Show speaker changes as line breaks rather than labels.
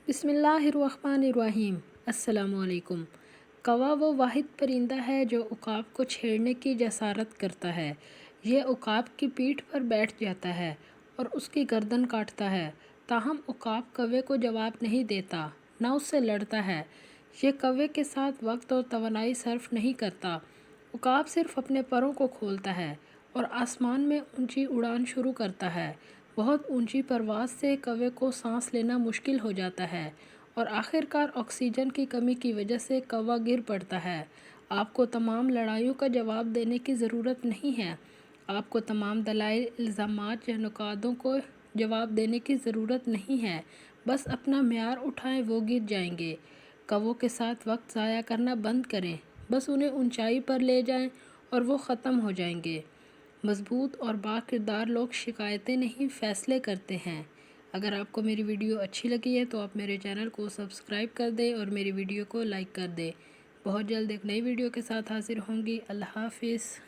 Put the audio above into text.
بسم اللہ الرحمن الرحیم۔ السلام علیکم۔ کوا وہ واحد پرندہ ہے جو عقاب کو چھیڑنے کی جسارت کرتا ہے۔ یہ عقاب کی پیٹھ پر بیٹھ جاتا ہے اور اس کی گردن کاٹتا ہے، تاہم عقاب کوے کو جواب نہیں دیتا، نہ اس سے لڑتا ہے۔ یہ کوے کے ساتھ وقت اور توانائی صرف نہیں کرتا۔ عقاب صرف اپنے پروں کو کھولتا ہے اور آسمان میں اونچی اڑان شروع کرتا ہے۔ بہت اونچی پرواز سے کوے کو سانس لینا مشکل ہو جاتا ہے اور آخر کار آکسیجن کی کمی کی وجہ سے کوا گر پڑتا ہے۔ آپ کو تمام لڑائیوں کا جواب دینے کی ضرورت نہیں ہے۔ آپ کو تمام دلائل، الزامات یا نقادوں کو جواب دینے کی ضرورت نہیں ہے۔ بس اپنا معیار اٹھائیں، وہ گر جائیں گے۔ کووں کے ساتھ وقت ضائع کرنا بند کریں، بس انہیں اونچائی پر لے جائیں اور وہ ختم ہو جائیں گے۔ مضبوط اور باکردار لوگ شکایتیں نہیں، فیصلے کرتے ہیں۔ اگر آپ کو میری ویڈیو اچھی لگی ہے تو آپ میرے چینل کو سبسکرائب کر دیں اور میری ویڈیو کو لائک کر دیں۔ بہت جلد ایک نئی ویڈیو کے ساتھ حاضر ہوں گی۔ اللہ حافظ۔